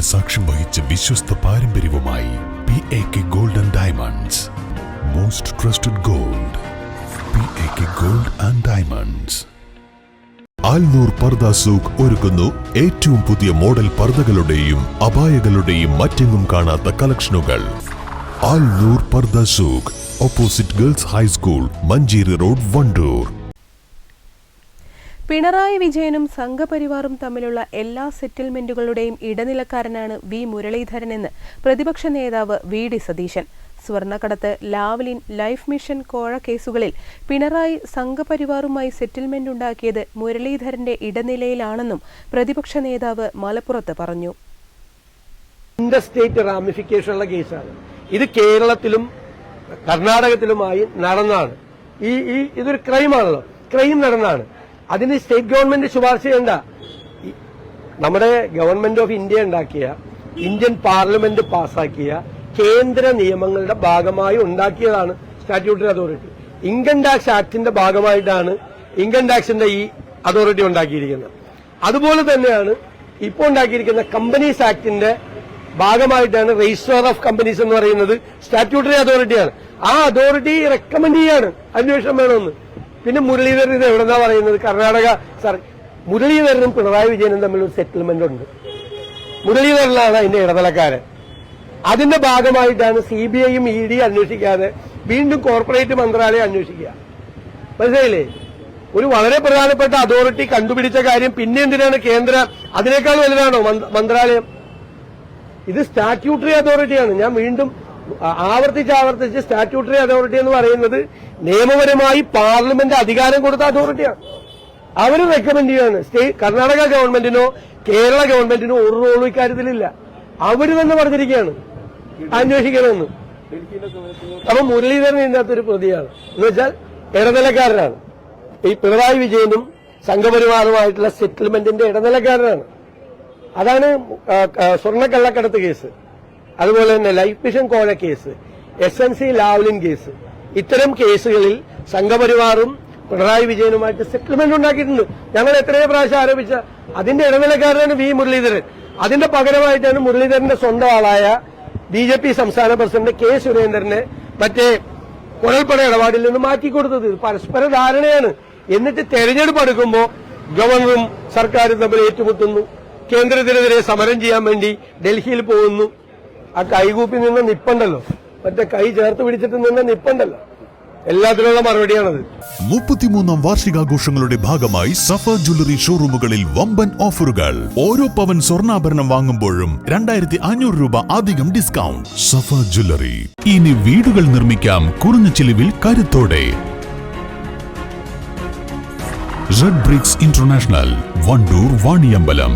സാക്ഷ്യം വഹിച്ച വിശ്വസ്ത പാരമ്പര്യവുമായി PAK Gold and Diamonds. Most trusted gold. PAK Gold and Diamonds. Alnoor പർദ സൂഖ് ഒരുക്കുന്നു ഏറ്റവും പുതിയ മോഡൽ പർദകളുടെയും അബായകളുടെയും മറ്റെങ്ങും കാണാത്ത കളക്ഷനുകൾ. ആൽനൂർ പർദ സൂഖ്, opposite girls high school, Manjeri road, Wandoor. Pinarayi വിജയനും സംഘപരിവാറും തമ്മിലുള്ള എല്ലാ സെറ്റിൽമെന്റുകളുടെയും ഇടനിലക്കാരനാണ് വി മുരളീധരനെന്ന് പ്രതിപക്ഷ നേതാവ് VD സതീശൻ. സ്വർണ്ണക്കടത്ത്, ലാവ്ലിൻ, ലൈഫ് മിഷൻ കോഴ കേസുകളിൽ പിണറായി സംഘപരിവാറുമായി സെറ്റിൽമെന്റ് ഉണ്ടാക്കിയത് മുരളീധരന്റെ ഇടനിലയിലാണെന്നും പ്രതിപക്ഷ നേതാവ് മലപ്പുറത്ത് പറഞ്ഞു. സ്റ്റേറ്റ് റാമിഫിക്കേഷൻ ഉള്ള കേസാണ് ഇത്. കേരളത്തിലും കർണാടകത്തിലുമായി നടന്നാണ്. ഇതൊരു ക്രൈമാണല്ലോ, ക്രൈം നടന്നാണ്. അതിന് സ്റ്റേറ്റ് ഗവൺമെന്റ് ശുപാർശ ചെയ്യണ്ട. നമ്മുടെ ഗവൺമെന്റ് ഓഫ് ഇന്ത്യ ഉണ്ടാക്കിയ, ഇന്ത്യൻ പാർലമെന്റ് പാസാക്കിയ കേന്ദ്ര നിയമങ്ങളുടെ ഭാഗമായി ഉണ്ടാക്കിയതാണ് സ്റ്റാറ്റ്യൂട്ടറി അതോറിറ്റി. ഇൻകം ടാക്സ് ആക്ടിന്റെ ഭാഗമായിട്ടാണ് ഇൻകം ടാക്സിന്റെ ഈ അതോറിറ്റി ഉണ്ടാക്കിയിരിക്കുന്നത്. അതുപോലെ തന്നെയാണ് ഇപ്പോൾ ഉണ്ടാക്കിയിരിക്കുന്ന കമ്പനീസ് ആക്ടിന്റെ ഭാഗമായിട്ടാണ് രജിസ്ട്രാർ ഓഫ് കമ്പനീസ് എന്ന് പറയുന്നത് സ്റ്റാറ്റ്യൂട്ടറി അതോറിറ്റിയാണ്. ആ അതോറിറ്റി റെക്കമെൻഡ് ചെയ്യാണ് അന്വേഷണം വേണമെന്ന്. പിന്നെ മുരളീധരൻ ഇത് എവിടെന്നാ പറയുന്നത്? കർണാടക മുരളീധരനും പിണറായി വിജയനും തമ്മിൽ ഒരു സെറ്റിൽമെന്റ് ഉണ്ട്. മുരളീധരനാണ് അതിന്റെ ഇടനിലക്കാരൻ. അതിന്റെ ഭാഗമായിട്ടാണ് CBIയും ED അന്വേഷിക്കാതെ വീണ്ടും കോർപ്പറേറ്റ് മന്ത്രാലയം അന്വേഷിക്കുക. മനസ്സിലായില്ലേ? ഒരു വളരെ പ്രധാനപ്പെട്ട അതോറിറ്റി കണ്ടുപിടിച്ച കാര്യം പിന്നെ എന്തിനാണ് കേന്ദ്ര, അതിനേക്കാൾ വലുതാണോ മന്ത്രാലയം? ഇത് സ്റ്റാറ്റ്യൂട്ടറി അതോറിറ്റിയാണ്. ഞാൻ വീണ്ടും ആവർത്തിച്ച് സ്റ്റാറ്റ്യൂട്ടറി അതോറിറ്റി എന്ന് പറയുന്നത് നിയമപരമായി പാർലമെന്റ് അധികാരം കൊടുത്ത അതോറിറ്റിയാണ്. അവർ റെക്കമെൻഡ് ചെയ്യാണ്. കർണാടക ഗവൺമെന്റിനോ കേരള ഗവൺമെന്റിനോ ഒരു റോളും ഇക്കാര്യത്തിലില്ല. അവര് തന്നെ പറഞ്ഞിരിക്കുകയാണ് അന്വേഷിക്കണമെന്ന്. അപ്പൊ മുരളീധരൻ ഇതിനകത്തൊരു പ്രതിയാണ്. എന്ന് വെച്ചാൽ ഇടനിലക്കാരനാണ്. ഈ പിണറായി വിജയനും സംഘപരിവാറുമായിട്ടുള്ള സെറ്റിൽമെന്റിന്റെ ഇടനിലക്കാരനാണ്. അതാണ് സ്വർണ്ണക്കള്ളക്കടത്ത് കേസ്, അതുപോലെ തന്നെ ലൈഫ് മിഷൻ കോഴ കേസ്, SNC ലാവ്ലിൻ കേസ്. ഇത്തരം കേസുകളിൽ സംഘപരിവാറും പിണറായി വിജയനുമായിട്ട് സെറ്റിൽമെന്റ് ഉണ്ടാക്കിയിട്ടുണ്ട്. ഞങ്ങൾ എത്രയോ പ്രാവശ്യം ആരോപിച്ച അതിന്റെ ഇടനിലക്കാരനാണ് വി മുരളീധരൻ. അതിന്റെ പകരമായിട്ടാണ് മുരളീധരന്റെ സ്വന്തം ആളായ BJP സംസ്ഥാന പ്രസിഡന്റ് K സുരേന്ദ്രനെ മറ്റേ കുഴൽപ്പണ ഇടപാടിൽ നിന്ന് മാറ്റിക്കൊടുത്തത്. പരസ്പര ധാരണയാണ്. എന്നിട്ട് തെരഞ്ഞെടുപ്പ് അടുക്കുമ്പോൾ ഗവർണറും സർക്കാരും തമ്മിൽ ഏറ്റുമുട്ടുന്നു. കേന്ദ്രത്തിനെതിരെ സമരം ചെയ്യാൻ വേണ്ടി ഡൽഹിയിൽ പോകുന്നു. ആ കൈകൂപ്പി നിന്ന നിപ്പുണ്ടല്ലോ, മറ്റേ കൈ ചേർത്ത് പിടിച്ചിട്ട് നിന്ന നിപ്പുണ്ടല്ലോ, എല്ലാത്തിനുള്ള മറുപടിയാണത്. 33ാം വാർഷികാഘോഷങ്ങളുടെ ഭാഗമായി സഫ ജ്വല്ലറി ഷോറൂമുകളിൽ വമ്പൻ ഓഫറുകൾ. ഓരോ പവൻ സ്വർണ്ണാഭരണം വാങ്ങുമ്പോഴും 2500 രൂപ അധികം ഡിസ്കൗണ്ട്. സഫ ജ്വല്ലറി. ഇനി വീടുകൾ നിർമ്മിക്കാം കുറഞ്ഞ ചിലവിൽ കരുത്തോടെ. Red bricks international, Wandoor, Vaniyambalam.